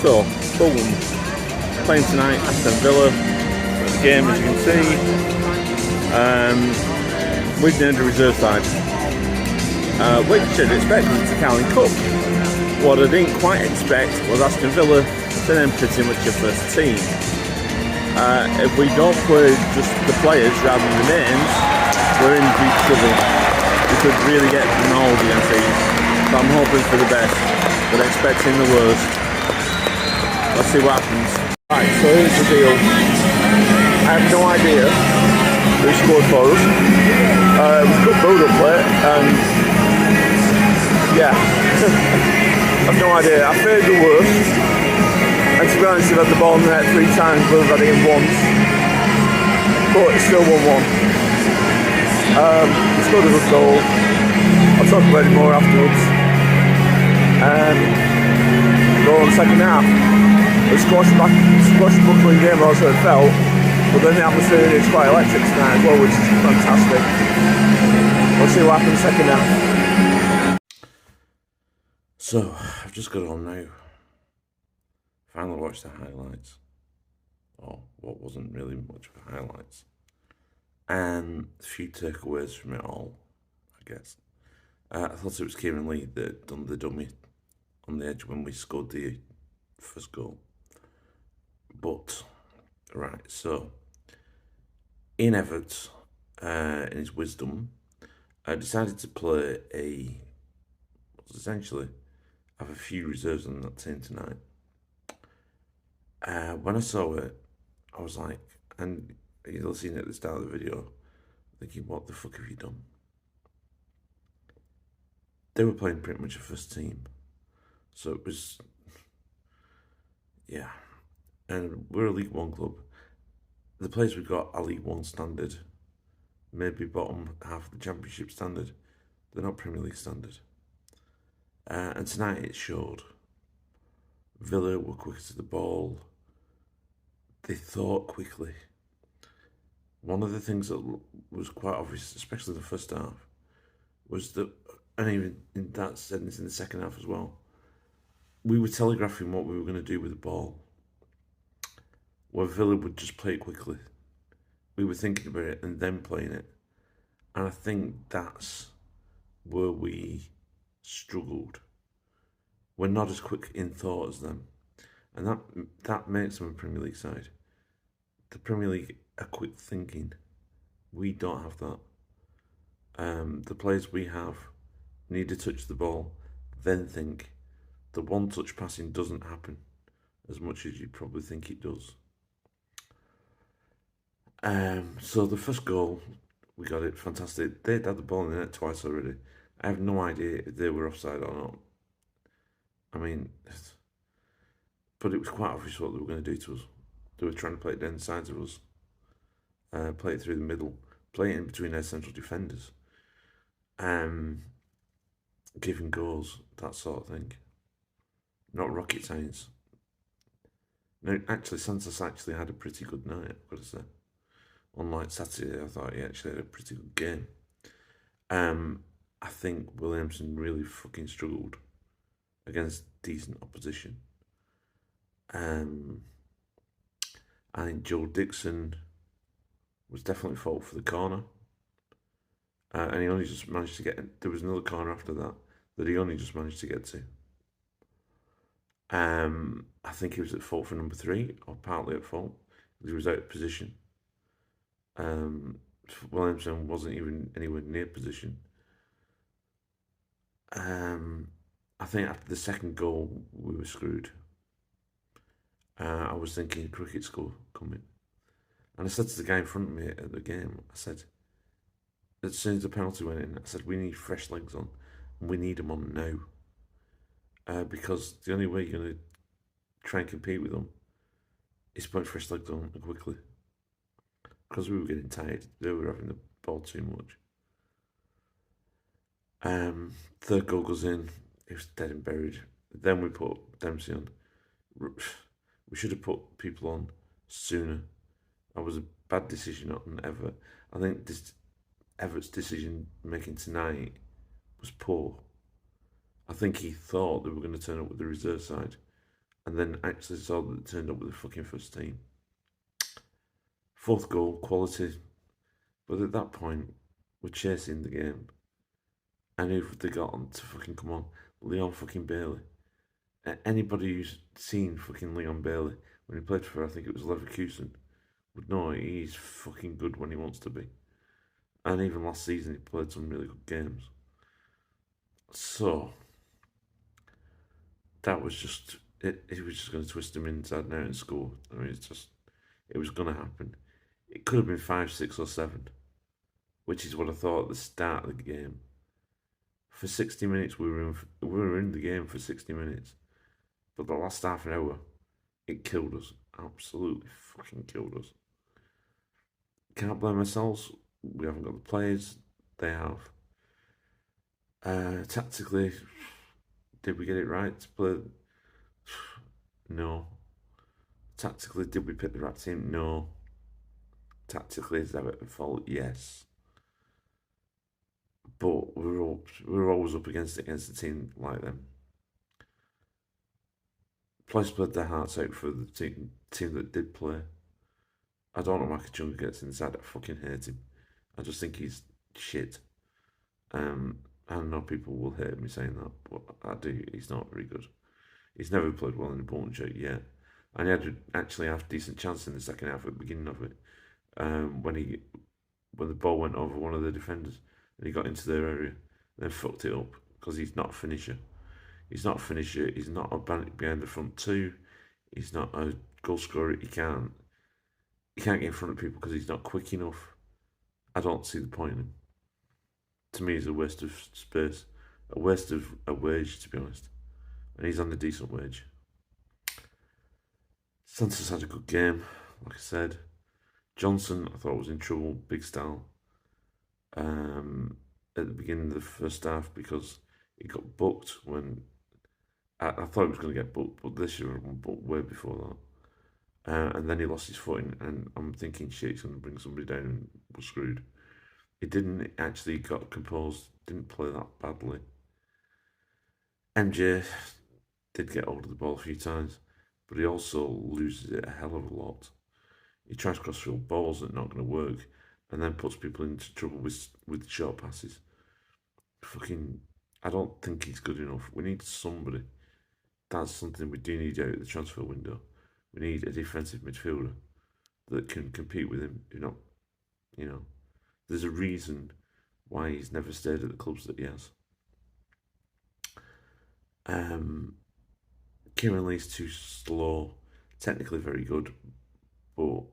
So, Bolton playing tonight, Aston Villa. The game, as you can see, we've named a reserve side, which I'd expect was the Carling Cup. What I didn't quite expect was Aston Villa to name pretty much your first team. If we don't play just the players rather than the names, we're in deep trouble. We could really get mauled against these. So I'm hoping for the best, but expecting the worst. Let's see what happens. Right, so here's the deal. I have no idea who scored for us. It was a good build-up play, and yeah, I've no idea. I feared the worst, and to be honest, we've had the ball in the net 3 times, we've had it in once, but it's still 1-1. We scored a good goal. I'll talk about it more afterwards. Goal in the second half. The swashbuckling game also it felt, but then the atmosphere is quite electric tonight as well, which is fantastic. We'll see what happens second half. So, I've just got on now. Finally watched the highlights. Or what wasn't really much of highlights. And a few takeaways from it all, I guess. I thought it was Kieran Lee that done the dummy on the edge when we scored the first goal. But, right, so, Ian Everett, in his wisdom, decided to play essentially, have a few reserves on that team tonight. When I saw it, I was like, and you'll see it at the start of the video, thinking, what the fuck have you done? They were playing pretty much a first team. So it was, yeah. And we're a League One club. The players we've got are League One standard. Maybe bottom half of the Championship standard. They're not Premier League standard. And tonight it showed. Villa were quicker to the ball. They thought quickly. One of the things that was quite obvious, especially in the first half, was that, and even in that sense in the second half as well, we were telegraphing what we were going to do with the ball. Where Villa would just play it quickly. We were thinking about it and then playing it. And I think that's where we struggled. We're not as quick in thought as them. And that makes them a Premier League side. The Premier League are quick thinking. We don't have that. The players we have need to touch the ball, then think. The one-touch passing doesn't happen as much as you probably think it does. So the first goal, we got it, fantastic. They'd had the ball in the net twice already. I have no idea if they were offside or not. I mean, but it was quite obvious what they were going to do to us. They were trying to play it down the sides of us, play it through the middle, play it in between their central defenders, giving goals, that sort of thing. Not rocket science. No, actually, Santos actually had a pretty good night, I've got to say. Unlike Saturday, I thought he actually had a pretty good game. I think Williamson really fucking struggled against decent opposition. I think Joe Dixon was definitely fault for the corner. And he only just managed to get... There was another corner after that he only just managed to get to. I think he was at fault for number 3, or partly at fault, because he was out of position. Williamson wasn't even anywhere near position. I think after the second goal, we were screwed. I was thinking cricket score coming. And I said to the guy in front of me at the game, I said, as soon as the penalty went in, I said, we need fresh legs on, and we need them on now. Because the only way you're going to try and compete with them is put fresh legs on quickly. Because we were getting tired, they were having the ball too much. Third goal goes in, it was dead and buried. Then we put Dempsey on. We should have put people on sooner. That was a bad decision on Everett. I think this Everett's decision making tonight was poor. I think he thought they were going to turn up with the reserve side, and then actually saw that it turned up with the fucking first team. Fourth goal, quality, but at that point, we're chasing the game. And who've they got on to fucking come on? Leon fucking Bailey. Anybody who's seen fucking Leon Bailey when he played for, I think it was Leverkusen, would know he's fucking good when he wants to be. And even last season, he played some really good games. So, that was just, he was just going to twist him inside and out and score. I mean, it was going to happen. It could have been 5, 6, or 7, which is what I thought at the start of the game. For 60 minutes, we were in the game for 60 minutes. But the last half an hour, it killed us. Absolutely fucking killed us. Can't blame ourselves. We haven't got the players. They have. Tactically, did we get it right to play? No. Tactically, did we pick the right team? No. Tactically, is that a fault? Yes. But we were always up against a team like them. Players played their hearts out for the team that did play. I don't know why Kachunga gets inside. I fucking hate him. I just think he's shit. I know people will hate me saying that, but I do. He's not very good. He's never played well in the Bolton shirt yet. And he had actually half decent chance in the second half at the beginning of it. When the ball went over one of the defenders and he got into their area and then fucked it up because he's not a finisher. He's not a finisher. He's not a behind the front two. He's not a goal scorer. He can't get in front of people because he's not quick enough. I don't see the point in him. To me, it's a waste of space, a waste of a wage, to be honest. And he's on a decent wage. Santos had a good game, like I said. Johnson, I thought was in trouble, big style. At the beginning of the first half because he got booked when I thought he was going to get booked, but this year been booked way before that. And then he lost his footing, and I'm thinking, shit, he's going to bring somebody down and we're screwed. He didn't actually got composed, didn't play that badly. MJ did get hold of the ball a few times, but he also loses it a hell of a lot. He tries crossfield balls that are not going to work, and then puts people into trouble with short passes. Fucking, I don't think he's good enough. We need somebody. That's something we do need out at the transfer window. We need a defensive midfielder that can compete with him. There's a reason why he's never stayed at the clubs that he has. Kieran Lee's too slow. Technically very good, but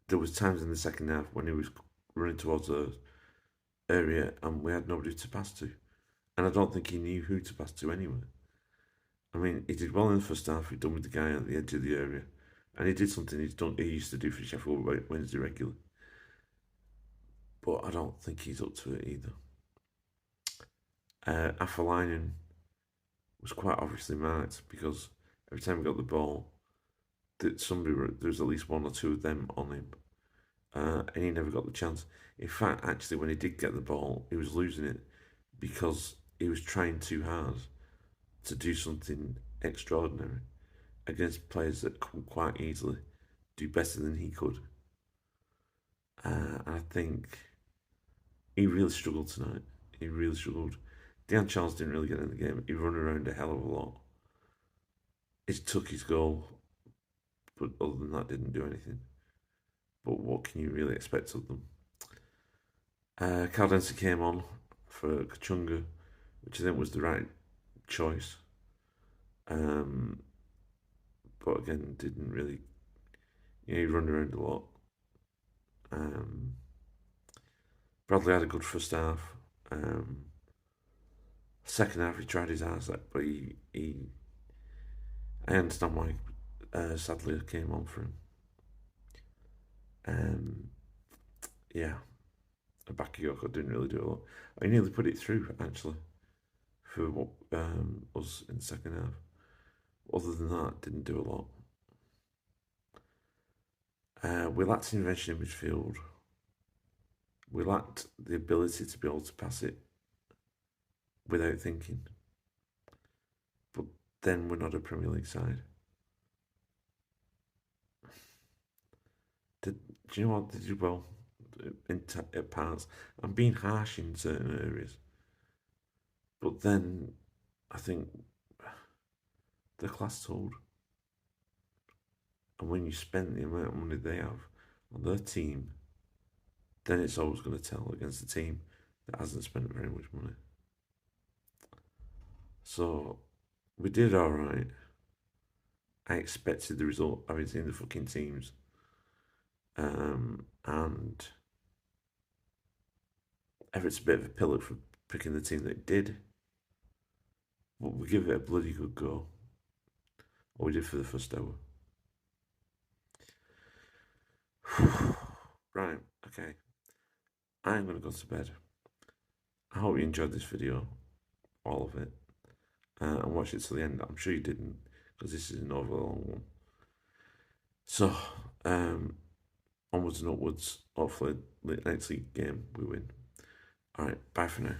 there was times in the second half when he was running towards the area and we had nobody to pass to. And I don't think he knew who to pass to anyway. I mean, he did well in the first half. He done with the guy at the edge of the area, and he did something he used to do for Sheffield Wednesday regularly. But I don't think he's up to it either. Afolainen was quite obviously marked because every time he got the ball, there was at least one or two of them on him, and he never got the chance. In fact, actually, when he did get the ball, he was losing it because he was trying too hard to do something extraordinary against players that could quite easily do better than he could. I think he really struggled tonight. He really struggled. Dejan Charles didn't really get in the game. He ran around a hell of a lot. He took his goal, but other than that, didn't do anything. But what can you really expect of them? Caldense came on for Kachunga, which I think was the right choice. But again, didn't really. He ran around a lot. Bradley had a good first half. Second half, he tried his ass up, but he I understand why Sadler came on for him. Yeah, Bakayoko didn't really do a lot. I nearly put it through actually for what us in the second half. Other than that, didn't do a lot. We lacked invention in midfield. We lacked the ability to be able to pass it without thinking. But then we're not a Premier League side. Do you know what? They did well at parts. I'm being harsh in certain areas, but then I think the class told. And when you spend the amount of money they have on their team, then it's always going to tell against the team that hasn't spent very much money. So we did all right. I expected the result having seen the fucking teams. And Everett's a bit of a pillock for picking the team that it did. But we give it a bloody good go. What we did for the first hour. Right, okay. I'm going to go to bed. I hope you enjoyed this video, all of it, and watch it to the end. I'm sure you didn't, because this is an overly long one. So, onwards and upwards. Hopefully, the next league game we win. All right, bye for now.